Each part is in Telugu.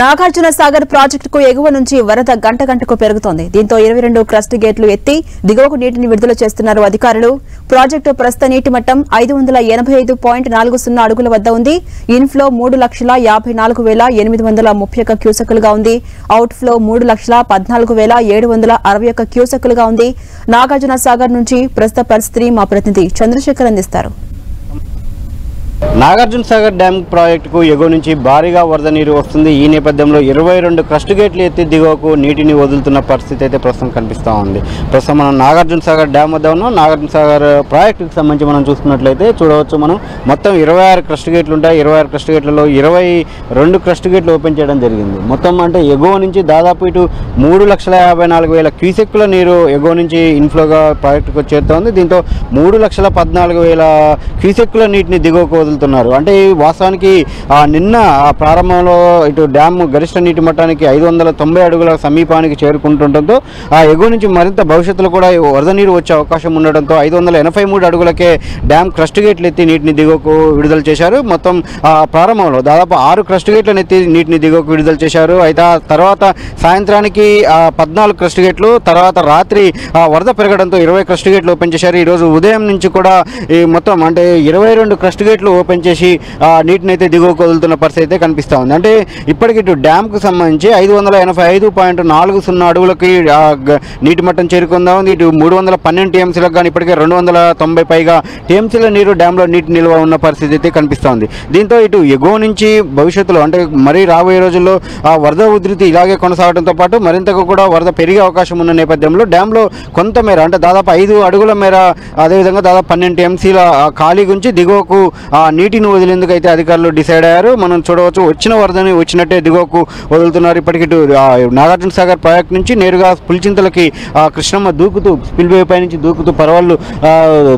నాగార్జున సాగర్ ప్రాజెక్టుకు ఎగువ నుంచి వరద గంట గంటకు పెరుగుతోంది. దీంతో 22 క్రస్ట్ గేట్లు ఎత్తి దిగువకు నీటిని విడుదల చేస్తున్నారు అధికారులు. ప్రాజెక్టు ప్రస్తుత నీటి మట్టం 585.40 అడుగుల వద్ద ఉంది. ఇన్ఫ్లో 3,54,831 క్యూసెక్కులుగా ఉంది. అవుట్ఫ్లో 3,14,761 క్యూసెక్కులుగా ఉంది. నాగార్జున సాగర్ నుంచి ప్రస్తుత పరిస్థితిని మా ప్రతినిధి చంద్రశేఖర్ అందిస్తారు. నాగార్జున సాగర్ డ్యామ్ ప్రాజెక్టుకు ఎగువ నుంచి భారీగా వరద నీరు వస్తుంది. ఈ నేపథ్యంలో 22 క్రస్ట్ గేట్లు ఎత్తి దిగువకు నీటిని వదులుతున్న పరిస్థితి అయితే ప్రస్తుతం కనిపిస్తూ ఉంది. ప్రస్తుతం మనం నాగార్జున సాగర్ డ్యామ్ వద్ద ఉన్నాం. నాగార్జున సాగర్ ప్రాజెక్టుకు సంబంధించి మనం చూసుకున్నట్లయితే చూడవచ్చు, మనం మొత్తం 26 క్రస్ట్ గేట్లు ఉంటాయి. 26 క్రస్ట్ గేట్లలో 22 క్రస్ట్ గేట్లు ఓపెన్ చేయడం జరిగింది. మొత్తం అంటే ఎగువ నుంచి దాదాపు ఇటు 3,54,000 క్యూసెక్కుల నీరు ఎగువ నుంచి ఇన్ఫ్లోగా ప్రాజెక్టుకు చేరుతోంది. దీంతో 3,14,000 క్యూసెక్కుల నీటిని దిగువకు వదులుతున్నారు. అంటే వాస్తవానికి నిన్న ప్రారంభంలో ఇటు డ్యామ్ గరిష్ట నీటి మట్టానికి 590 అడుగుల సమీపానికి చేరుకుంటుండటంతో ఎగువ నుంచి మరింత భవిష్యత్తులో కూడా వరద నీరు వచ్చే అవకాశం ఉండడంతో 583 అడుగులకే డ్యామ్ క్రస్ట్ గేట్లు ఎత్తి నీటిని దిగువకు విడుదల చేశారు. మొత్తం ప్రారంభంలో దాదాపు 6 క్రస్ట్ గేట్లను ఎత్తి నీటిని దిగువకు విడుదల చేశారు. అయితే తర్వాత సాయంత్రానికి 14 క్రస్ట్ గేట్లు, తర్వాత రాత్రి వరద పెరగడంతో 20 క్రస్ట్ గేట్లు ఓపెన్ చేశారు. ఈరోజు ఉదయం నుంచి కూడా ఈ మొత్తం అంటే 22 క్రస్ట్ గేట్లు ఓపెన్ చేసి నీటిని అయితే దిగువకు వదులుతున్న పరిస్థితి అయితే కనిపిస్తూ ఉంది. అంటే ఇప్పటికి ఇటు డ్యామ్కు సంబంధించి 585.40 అడుగులకి నీటి మట్టం చేరుకుందా ఉంది. ఇటు 312 టీఎంసీలకు కానీ ఇప్పటికే 290 పైగా టీఎంసీల నీరు డ్యాంలో నీటి నిల్వ ఉన్న పరిస్థితి అయితే కనిపిస్తూ ఉంది. దీంతో ఇటు ఎగువ నుంచి భవిష్యత్తులో అంటే మరీ రాబోయే రోజుల్లో వరద ఉధృతి ఇలాగే కొనసాగడంతో పాటు మరింతగా కూడా వరద పెరిగే అవకాశం ఉన్న నేపథ్యంలో డ్యాంలో కొంత మేర అంటే దాదాపు 5 అడుగుల మేర, అదేవిధంగా దాదాపు 12 టీఎంసీల ఖాళీ గురించి దిగువకు నీటిని వదిలేందుకు అయితే అధికారులు డిసైడ్ అయ్యారు. మనం చూడవచ్చు, వచ్చిన వరదని వచ్చినట్టే దిగువకు వదులుతున్నారు. ఇప్పటికి నాగార్జున సాగర్ ప్రాజెక్ట్ నుంచి నేరుగా పులిచింతలకి కృష్ణమ్మ దూకుతూ స్పిల్వే పై నుంచి దూకుతూ పరవళ్ళు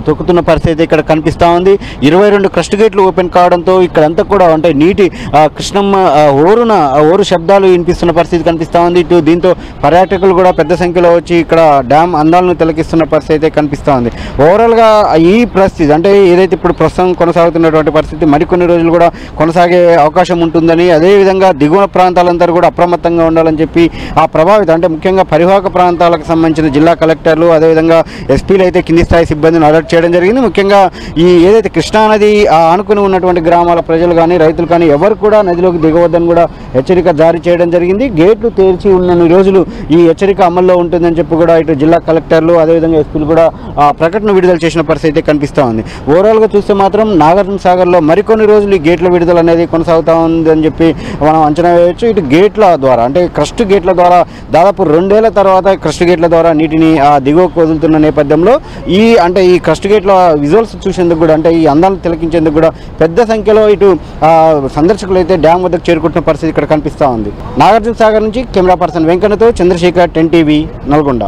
తొక్కుతున్న పరిస్థితి ఇక్కడ కనిపిస్తూ ఉంది. 22 క్రస్ట్ గేట్లు ఓపెన్ కావడంతో ఇక్కడంతా కూడా అంటే నీటి కృష్ణమ్మ ఓరు శబ్దాలు వినిపిస్తున్న పరిస్థితి కనిపిస్తూ ఉంది. దీంతో పర్యాటకులు కూడా పెద్ద సంఖ్యలో వచ్చి ఇక్కడ డ్యామ్ అందాలను తిలకిస్తున్న పరిస్థితి అయితే కనిపిస్తూ ఉంది. ఓవరాల్గా ఈ పరిస్థితి అంటే ఏదైతే ఇప్పుడు ప్రస్తుతం కొనసాగుతున్నటువంటి పరిస్థితి మరికొన్ని రోజులు కూడా కొనసాగే అవకాశం ఉంటుందని, అదేవిధంగా దిగువ ప్రాంతాలంతా కూడా అప్రమత్తంగా ఉండాలని చెప్పి ఆ ప్రభావిత అంటే ముఖ్యంగా పరివాహక ప్రాంతాలకు సంబంధించిన జిల్లా కలెక్టర్లు అదేవిధంగా ఎస్పీలు అయితే కింది స్థాయి సిబ్బందిని అలర్ట్ చేయడం జరిగింది. ముఖ్యంగా ఈ ఏదైతే కృష్ణానది ఆనుకుని ఉన్నటువంటి గ్రామాల ప్రజలు కానీ రైతులు కానీ ఎవరు కూడా నదిలోకి దిగవద్దని కూడా హెచ్చరిక జారీ చేయడం జరిగింది. గేట్లు తెరిచి ఉన్న రోజులు ఈ హెచ్చరిక అమల్లో ఉంటుందని చెప్పి కూడా ఇటు జిల్లా కలెక్టర్లు అదేవిధంగా ఎస్పీలు కూడా ప్రకటన విడుదల చేసిన పరిస్థితి అయితే కనిపిస్తూ ఉంది. ఓవరాల్గా చూస్తే మాత్రం నాగార్జున సాగర్లో మరికొన్ని రోజులు ఈ గేట్ల విడుదల అనేది కొనసాగుతూ ఉందని చెప్పి మనం అంచనా వేయవచ్చు. ఇటు గేట్ల ద్వారా అంటే క్రస్ట్ గేట్ల ద్వారా దాదాపు 2 ఏళ్ల తర్వాత క్రస్ట్ గేట్ల ద్వారా నీటిని దిగువకు వదులుతున్న నేపథ్యంలో ఈ క్రస్ట్ గేట్ల విజువల్స్ చూసేందుకు కూడా అంటే ఈ అందాలను తిలకించేందుకు కూడా పెద్ద సంఖ్యలో ఇటు సందర్శకులు అయితే డ్యామ్ వద్దకు చేరుకుంటున్న పరిస్థితి ఇక్కడ కనిపిస్తూ ఉంది. నాగార్జున సాగర్ నుంచి కెమెరా పర్సన్ వెంకన్నతో చంద్రశేఖర్, 10 టీవీ, నల్గొండ.